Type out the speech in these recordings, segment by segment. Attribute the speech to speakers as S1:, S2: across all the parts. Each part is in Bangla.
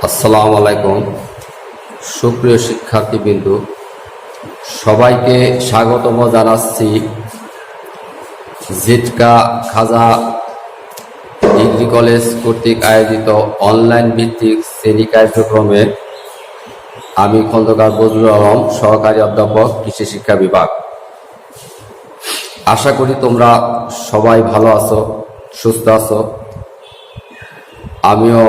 S1: আসসালামু আলাইকুম সুপ্রিয় শিক্ষার্থীবৃন্দু, সবাইকে স্বাগতম জানাচ্ছি জিটকা খাজা ডিগ্রি কলেজ কর্তৃক আয়োজিত অনলাইন ভিত্তিক শ্রেণী কার্যক্রমে। আমি খন্দকার বজলুল আলম, সহকারী অধ্যাপক, কৃষি শিক্ষা বিভাগ। আশা করি তোমরা সবাই ভালো আছো, সুস্থ আছো। আমিও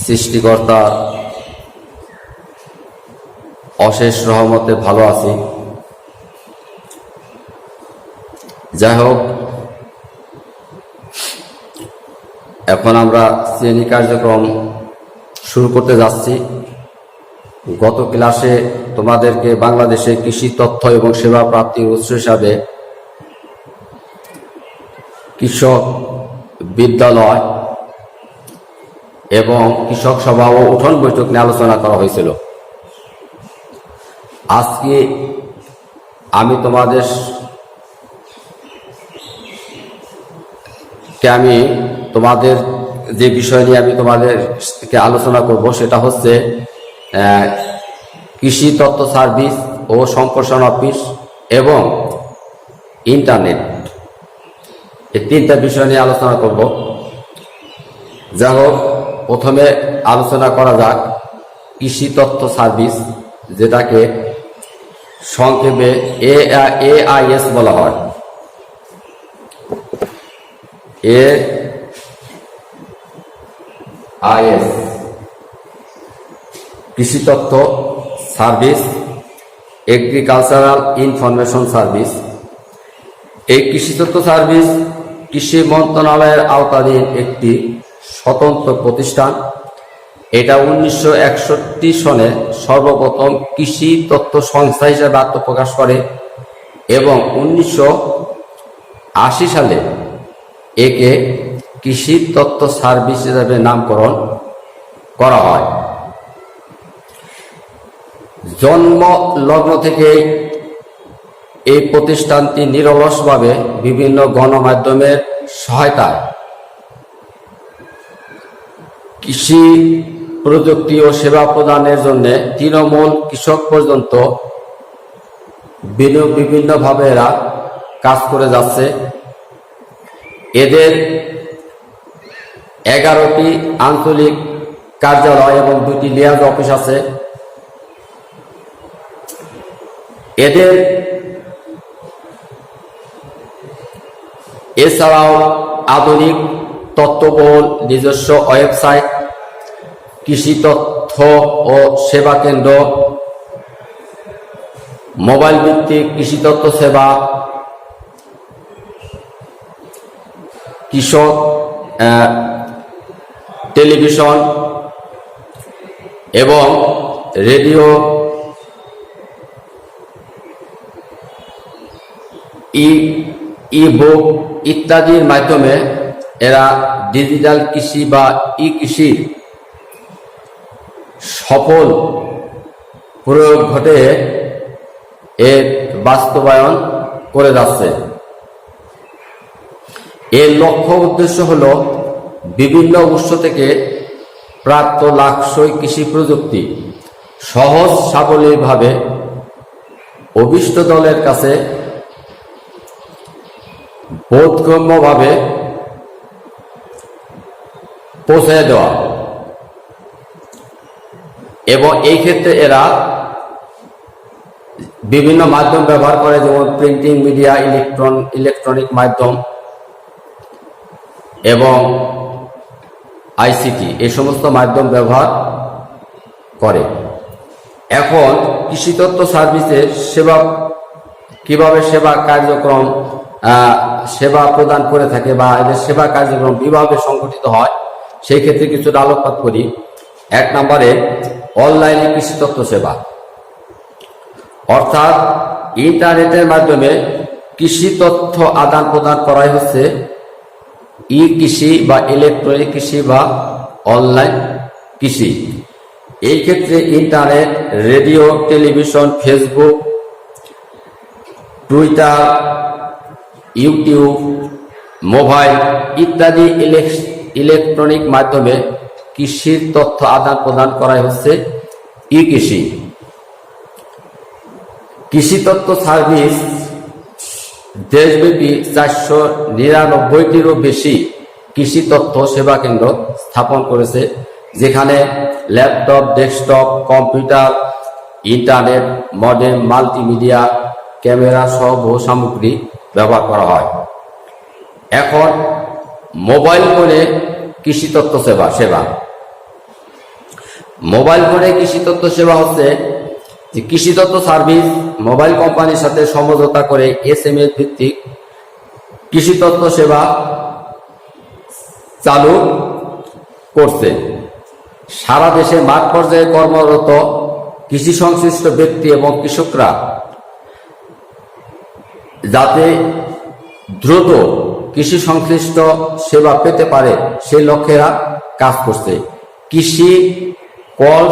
S1: সৃষ্টিকর্তার অশেষ রহমতে ভালো আছি। যাই হোক, এখন আমরা শ্রেণী কার্যক্রম শুরু করতে যাচ্ছি। গত ক্লাসে তোমাদেরকে বাংলাদেশে কৃষি তথ্য এবং সেবা প্রাপ্তির উৎস হিসাবে কৃষক বিদ্যালয় এবং কৃষক সভা ও উঠোন বৈঠক নিয়ে আলোচনা করা হয়েছিল। আজকে আমি তোমাদের যে বিষয় নিয়ে আমি তোমাদেরকে আলোচনা করব সেটা হচ্ছে কৃষি তথ্য সার্ভিস ও সম্প্রসারণ অফিস এবং ইন্টারনেট, এই তিনটা বিষয় নিয়ে আলোচনা করব। যাই হোক, প্রথমে আলোচনা করা যাক কৃষি তথ্য সার্ভিস, যেটাকে সংক্ষেপে AIS বলা হয়। AIS কৃষি তথ্য সার্ভিস, এগ্রিকালচারাল ইনফরমেশন সার্ভিস। এই কৃষি তথ্য সার্ভিস কৃষি মন্ত্রণালয়ের আওতাধীন একটি স্বতন্ত্র প্রতিষ্ঠান। এটা 1961 সনে সর্বপ্রথম কৃষি তথ্য সংস্থা হিসেবে আত্মপ্রকাশ করে এবং 1980 সালে একে কৃষি তথ্য সার্ভিস হিসেবে নামকরণ করা হয়। জন্ম লগ্ন থেকে এই প্রতিষ্ঠানটি নিরলসভাবে বিভিন্ন গণমাধ্যমের সহায়তায় কৃষি প্রযুক্তি ও সেবা প্রদানের জন্য তৃণমূল কৃষক পর্যন্ত বিভিন্নভাবে এরা কাজ করে যাচ্ছে। এদের 11টি আঞ্চলিক কার্যালয় এবং 2টি লিয়াজ অফিস আছে। এদের এছাড়াও আধুনিক তথ্যবহুল নিজস্ব ওয়েবসাইট, কৃষি তথ্য ও সেবা কেন্দ্র, মোবাইল ভিত্তিক কৃষি তথ্য সেবা, কৃষক টেলিভিশন এবং রেডিও, ই-বুক ইত্যাদির মাধ্যমে এরা ডিজিটাল কৃষি বা ই-কৃষির সফল প্রয়োগ ঘটে এর বাস্তবায়ন করে যাচ্ছে। এর লক্ষ্য উদ্দেশ্য হল বিভিন্ন উৎস থেকে প্রাপ্ত লাক্সই কৃষি প্রযুক্তি সহজ সাবলীলভাবে অভিষ্ট দলের কাছে বোধগম্যভাবে পৌঁছে দেওয়া। এবং এই ক্ষেত্রে এরা বিভিন্ন মাধ্যম ব্যবহার করে, যেমন প্রিন্টিং মিডিয়া, ইলেকট্রনিক মাধ্যম এবং ICT, এই সমস্ত মাধ্যম ব্যবহার করে। এখন কৃষি তথ্য সার্ভিসের কিভাবে সেবা কার্যক্রম সেবা প্রদান করে থাকে বা এদের সেবা কার্যক্রম কিভাবে সংগঠিত হয়, সেই ক্ষেত্রে কিছুটা আলোকপাত করি। 1 নম্বরে অনলাইনে কৃষি তথ্য সেবা, অর্থাৎ ইন্টারনেটের মাধ্যমে কৃষি তথ্য আদান প্রদান করাই হচ্ছে ই কৃষি বা ইলেকট্রনিক কৃষি বা অনলাইন কৃষি। এই ক্ষেত্রে internet, radio, television, Facebook, Twitter, YouTube, mobile ইত্যাদি ইলেকট্রনিক মাধ্যমে কৃষির তথ্য আদান প্রদান করাই হচ্ছে ই কৃষি। কৃষি তথ্য সার্ভিস দেশব্যাপী 499টিরও বেশি কৃষি তথ্য সেবা কেন্দ্র স্থাপন করেছে, যেখানে laptop, desktop, computer, internet, modem, multimedia, camera সহ বহু সামগ্রী ব্যবহার করা হয়। এখন মোবাইল ফোনে কৃষি তথ্য সেবা মোবাইল ফোনে কৃষি তথ্য সেবা হচ্ছে যে কৃষি তথ্য সার্ভিস মোবাইল কোম্পানির সাথে সমঝোতা করে SMS ভিত্তিক কৃষি তথ্য সেবা চালু করছে। সারা দেশে মাঠ পর্যায়ে কর্মরত কৃষি সংশ্লিষ্ট ব্যক্তি এবং কৃষকরা যাতে দ্রুত কৃষি সংশ্লিষ্ট সেবা পেতে পারে সেই লক্ষ্যেরা কাজ করছে। কৃষি কল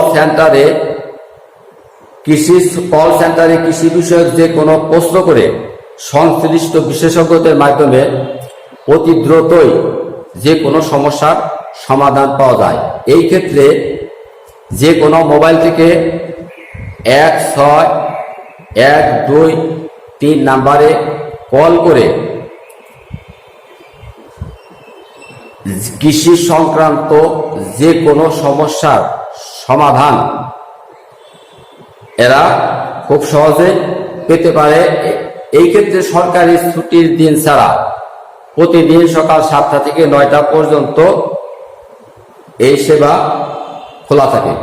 S1: সেন্টারে কৃষি বিষয়ক যে কোনো প্রশ্ন করে সংশ্লিষ্ট বিশেষজ্ঞদের মাধ্যমে অতি দ্রুতই যে কোনো সমস্যার সমাধান পাওয়া যায়। এই ক্ষেত্রে যে কোনো মোবাইল থেকে 16123 নাম্বারে কল করে কৃষি সংক্রান্ত যে কোনো সমস্যার সমাধান এরা খুব সহজে পেতে পারে। এই ক্ষেত্রে সরকারি ছুটির দিন ছাড়া প্রতিদিন সকাল 7টা থেকে 9টা পর্যন্ত এই সেবা খোলা থাকে।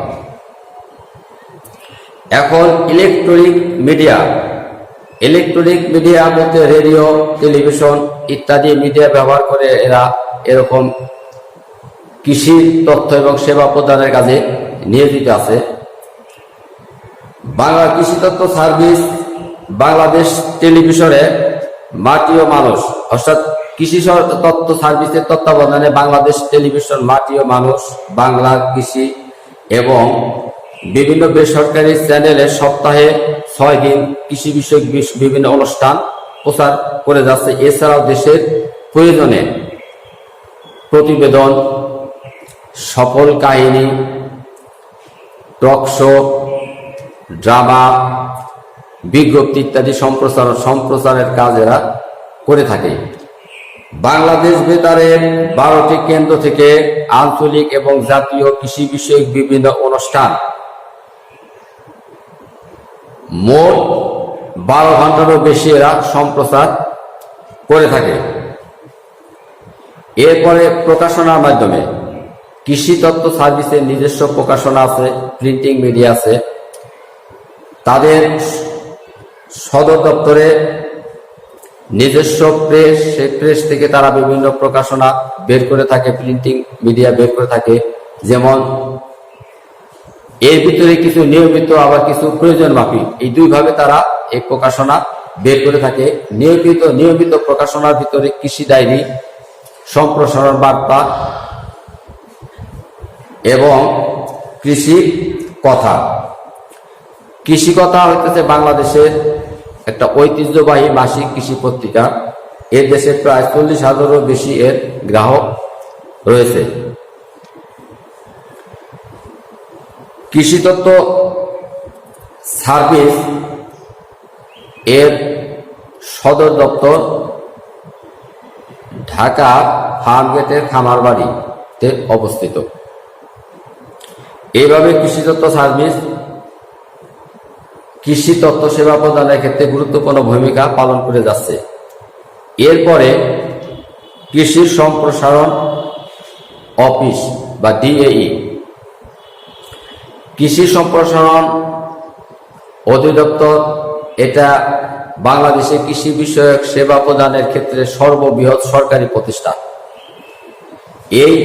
S1: এখন ইলেকট্রনিক মিডিয়া বলতে রেডিও, টেলিভিশন ইত্যাদি মিডিয়া ব্যবহার করে এরা এরকম কৃষি তথ্য এবং সেবা প্রদানের কাজে নিয়োজিত আছে। বাংলা কৃষি তথ্য সার্ভিস বাংলাদেশ টেলিভিশনে মাটি ও মানুষ, অর্থাৎ কৃষি তথ্য সার্ভিসের তত্ত্বাবধানে বাংলাদেশ টেলিভিশন, মাটি ও মানুষ, বাংলা কৃষি এবং বিভিন্ন বেসরকারি চ্যানেলে সপ্তাহে 6 দিন কৃষি বিষয়ক বিভিন্ন অনুষ্ঠান প্রচার করে যাচ্ছে। এছাড়াও দেশের প্রয়োজনে প্রতিবেদন, সফল কাহিনী, টক শো, ড্রামা, বিজ্ঞপ্তি ইত্যাদি সম্প্রচারের কাজ এরা করে থাকে। বাংলাদেশ বেতারের 12টি কেন্দ্র থেকে আঞ্চলিক এবং জাতীয় কৃষি বিষয়ক বিভিন্ন অনুষ্ঠান মোট 12 ঘন্টারও বেশি এরা সম্প্রচার করে থাকে। এরপরে প্রকাশনার মাধ্যমে কৃষি তথ্য সার্ভিসের নিজস্ব প্রকাশনা আছে, প্রিন্টিং মিডিয়া আছে। তাদের সদর দপ্তরে নিজস্ব প্রেস, সেই প্রেস থেকে তারা বিভিন্ন প্রকাশনা বের করে থাকে, প্রিন্টিং মিডিয়া বের করে থাকে। যেমন এর ভিতরে কিছু নিয়মিত আবার কিছু প্রয়োজন মাফিক, এই দুইভাবে তারা এই প্রকাশনা বের করে থাকে। নিয়মিত প্রকাশনার ভিতরে কৃষি ডায়েরি, সম্প্রসারণ বার্তা এবং কৃষি কথা হইতেছে বাংলাদেশের একটা ঐতিহ্যবাহী মাসিক কৃষি পত্রিকা। এর দেশে প্রায় 40,000-এরও বেশি এর গ্রাহক রয়েছে। কৃষি তথ্য সার্ভিস এর সদর দপ্তর ঢাকা ফার্মগেটের খামারবাড়িতে অবস্থিত। এইভাবে কৃষি তথ্য সার্ভিস কৃষি তথ্য সেবা প্রদানের ক্ষেত্রে গুরুত্বপূর্ণ ভূমিকা পালন করে যাচ্ছে। এরপরে কৃষি সম্প্রসারণ অফিস বা DAE, কৃষি সম্প্রসারণ অধিদপ্তর, এটা বাংলাদেশে কৃষি বিষয়ক সেবা প্রদানের ক্ষেত্রে সর্ববৃহৎ সরকারি প্রতিষ্ঠান। এই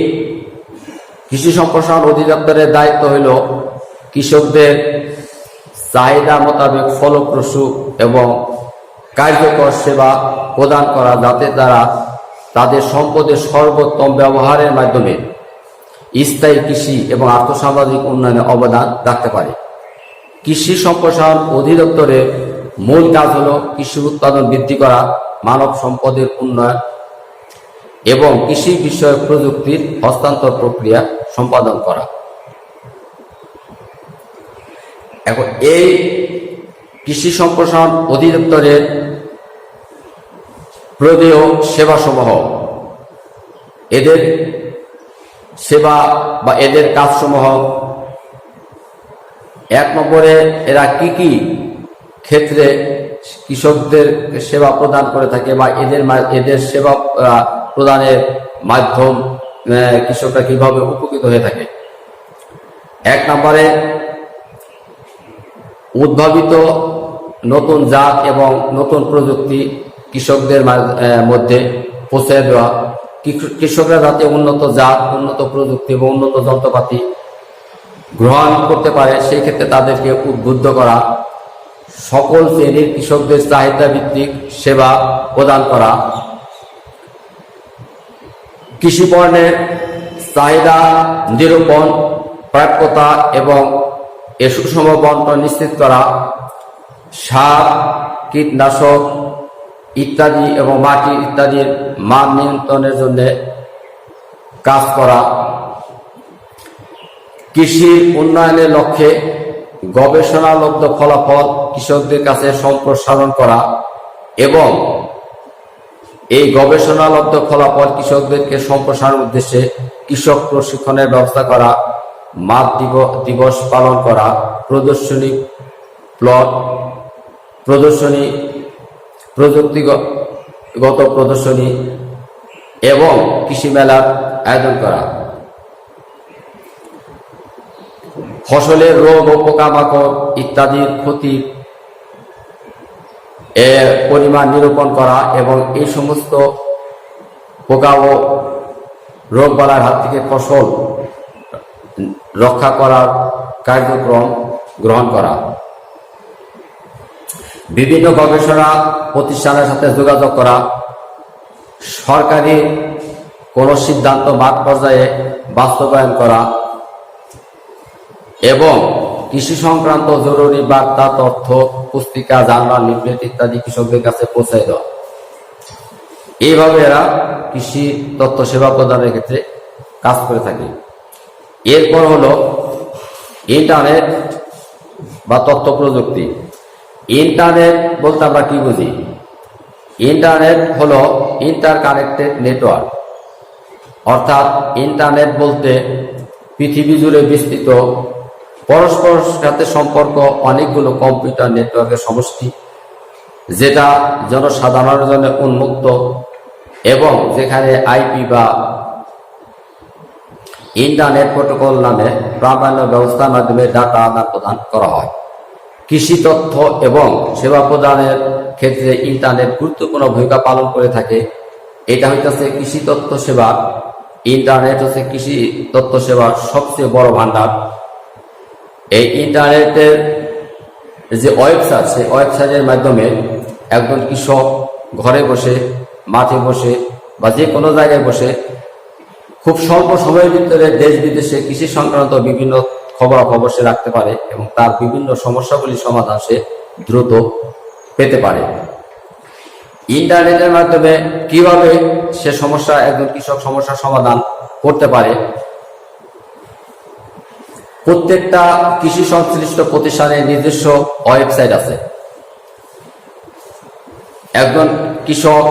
S1: কৃষি সম্প্রসারণ অধিদপ্তরের দায়িত্ব হইল কৃষকদের চাহিদা মোতাবেক ফলপ্রসূ এবং কার্যকর সেবা প্রদান করা, যাতে তারা তাদের সম্পদের সর্বোত্তম ব্যবহারের মাধ্যমে স্থায়ী কৃষি এবং আর্থসামাজিক উন্নয়নে অবদান রাখতে পারে। কৃষি সম্প্রসারণ অধিদপ্তরের মূল কাজ হল কৃষি উৎপাদন বৃদ্ধি করা, মানব সম্পদের উন্নয়ন এবং কৃষি বিষয়ক প্রযুক্তির হস্তান্তর প্রক্রিয়া সম্পাদন করা। এখন এই কৃষি সম্প্রসারণ অধিদপ্তরের প্রদেয় সেবাসমূহ, এদের সেবা বা এদের কাজসমূহ, 1 নম্বরে এরা কি কি ক্ষেত্রে কৃষকদের সেবা প্রদান করে থাকে বা এদের সেবা প্রদানের মাধ্যম কৃষকরা কিভাবে উপকৃত হয়ে থাকে। 1 নম্বরে উদ্ভাবিত নতুন জাত এবং নতুন প্রযুক্তি কৃষকদের মধ্যে পৌঁছে দেওয়া। কৃষকরা যাতে উন্নত জাত, উন্নত প্রযুক্তি এবং উন্নত যন্ত্রপাতি গ্রহণ করতে পারে সেই ক্ষেত্রে তাদেরকে উদ্বুদ্ধ করা। সকল শ্রেণীর কৃষকদের চাহিদা ভিত্তিক সেবা প্রদান করা। কৃষি পণ্যের চাহিদা নিরূপণ, প্রাপ্যতা এবং এর সুষম বন্টন নিশ্চিত করা। সার, কীটনাশক ইত্যাদি এবং মাটি ইত্যাদির মান নিয়ন্ত্রণের জন্য কাজ করা। কৃষির উন্নয়নের লক্ষ্যে গবেষণালব্ধ ফলাফল কৃষকদের কাছে সম্প্রসারণ করা এবং এই গবেষণালব্ধ ফলাফল কৃষকদেরকে সম্প্রসারণের উদ্দেশ্যে কৃষক প্রশিক্ষণের ব্যবস্থা করা। মাঠ দিবস পালন করা। প্রদর্শনী, প্লট প্রদর্শনী, প্রযুক্তিগত প্রদর্শনী এবং কৃষি মেলার আয়োজন করা। ফসলের রোগ ও পোকামাকড় ইত্যাদির ক্ষতির পরিমাণ নিরূপণ করা এবং এই সমস্ত পোকা ও রোগবালার হাত থেকে ফসল রক্ষা করার কার্যক্রম গ্রহণ করা। বিভিন্ন গবেষণা প্রতিষ্ঠানের সাথে যোগাযোগ করা। সরকারি কোন সিদ্ধান্ত মাঠ পর্যায়ে বাস্তবায়ন করা এবং কৃষি সংক্রান্ত জরুরি বার্তা, তথ্য, পুস্তিকা, জার্নাল, লিফলেট ইত্যাদি কৃষকদের কাছে পৌঁছে দেওয়া। এইভাবে এরা কৃষি তথ্য সেবা প্রদানের ক্ষেত্রে কাজ করে থাকে। এরপর হলো ইন্টারনেট বা তথ্য প্রযুক্তি। ইন্টারনেট বলতে আমরা কি বুঝি? ইন্টারনেট হলো ইন্টারকানেক্টেড নেটওয়ার্ক, অর্থাৎ ইন্টারনেট বলতে পৃথিবী জুড়ে বিস্তৃত পরস্পর সাথে সম্পর্ক অনেকগুলো কম্পিউটার নেটওয়ার্কের সমষ্টি, যেটা জনসাধারণের জন্য উন্মুক্ত এবং যেখানে আইপি বা ইন্টারনেট প্রোটোকল নামে প্রামাণ্য ব্যবস্থার মাধ্যমে ডাটা আদান প্রদান করা হয়। কৃষি তথ্য এবং সেবা প্রদানের ক্ষেত্রে ইন্টারনেট গুরুত্বপূর্ণ ভূমিকা পালন করে থাকে। এটা হইতেছে কৃষি তথ্য সেবা। ইন্টারনেট হচ্ছে কৃষি তথ্য সেবার সবচেয়ে বড় ভান্ডার। এই ইন্টারনেটের যে ওয়েবসাইট, সেই ওয়েবসাইটের মাধ্যমে একজন কৃষক ঘরে বসে, মাঠে বসে বা যে কোনো জায়গায় বসে খুব স্বল্প সময়ের ভিতরে দেশ বিদেশে কৃষি সংক্রান্ত বিভিন্ন খবরাখবর সে রাখতে পারে এবং তার বিভিন্ন সমস্যাগুলির সমাধান সে দ্রুত পেতে পারে। ইন্টারনেটের মাধ্যমে কিভাবে সে একজন কৃষক সমস্যার সমাধান করতে পারে, প্রত্যেকটা কৃষি সংশ্লিষ্ট প্রতিষ্ঠানের নিজস্ব ওয়েবসাইট আছে। একজন কৃষক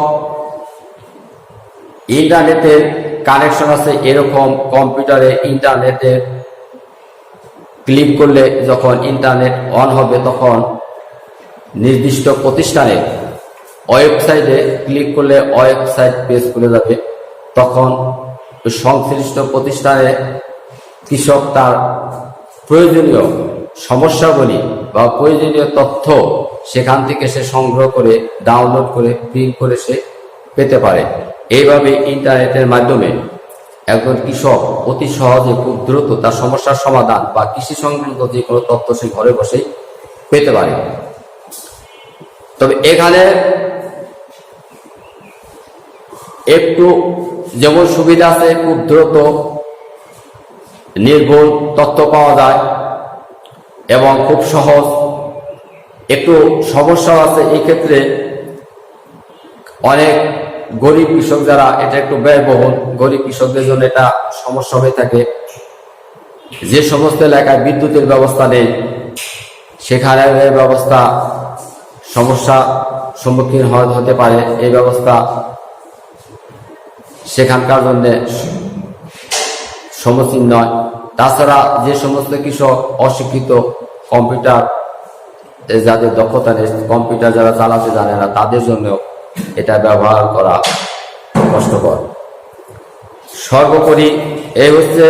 S1: ইন্টারনেটের কানেকশন আছে এরকম কম্পিউটারে ইন্টারনেটে ক্লিক করলে যখন ইন্টারনেট অন হবে তখন নির্দিষ্ট প্রতিষ্ঠানের ওয়েবসাইটে ক্লিক করলে ওয়েবসাইট পেজ খুলে যাবে। তখন সংশ্লিষ্ট প্রতিষ্ঠানে কৃষক তার প্রয়োজনীয় সমস্যাগুলি বা প্রয়োজনীয় তথ্য সেখান থেকে সে সংগ্রহ করে, ডাউনলোড করে, প্রিন্ট করে সে পেতে পারে। এইভাবে ইন্টারনেটের মাধ্যমে একজন কৃষক অতি সহজে খুব দ্রুত তার সমস্যার সমাধান বা কৃষি সংক্রান্ত যে কোনো তথ্য সে ঘরে বসেই পেতে পারে। তবে এখানে একটু যেমন সুবিধা আছে, খুব দ্রুত নির্ভুল তথ্য পাওয়া যায় এবং খুব সহজ। একটু সমস্যাও আছে, এই ক্ষেত্রে অনেক গরিব কৃষক যারা, এটা একটু ব্যয়বহুল, গরিব কৃষকদের জন্য এটা সমস্যা হয়ে থাকে। যে সমস্ত এলাকায় বিদ্যুতের ব্যবস্থা নেই সেখানে এই ব্যবস্থা সমস্যা সম্মুখীন হতে পারে। এই ব্যবস্থা সেখানকার জন্য সমীচীন নয়। তাছাড়া যে সমস্ত কৃষক অশিক্ষিত, কম্পিউটার যাদের দক্ষতা নেই, কম্পিউটার যারা চালাতে জানে না, তাদের জন্য এটা ব্যবহার করা কষ্টকর। সর্বোপরি এই হচ্ছে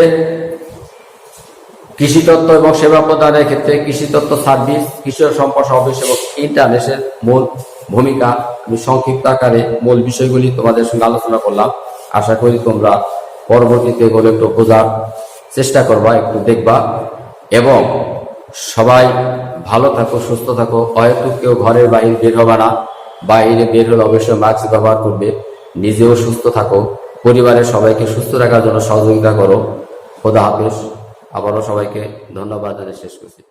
S1: কৃষি তত্ত্ব এবং সেবা প্রদানের ক্ষেত্রে কৃষি তত্ত্ব সার্ভিস, কৃষি সম্পদ অফিস এবং ইন্টারনেটের মূল ভূমিকা। আমি সংক্ষিপ্ত আকারে মূল বিষয়গুলি তোমাদের সঙ্গে আলোচনা করলাম। আশা করি তোমরা পরবর্তীতে এগুলো একটু বোঝার চেষ্টা করবা, একটু দেখবা। এবং সবাই ভালো থাকো, সুস্থ থাকো। হয়তো কেউ ঘরের বাইরে বের হবে না, বাইরে বের হলে অবশ্যই মাস্ক ব্যবহার করবে। নিজেও সুস্থ থাকো, পরিবারের সবাইকে সুস্থ রাখার জন্য সহযোগিতা করো। খোদা হাফেজ। আবারও সবাইকে ধন্যবাদ জানিয়ে শেষ করছি।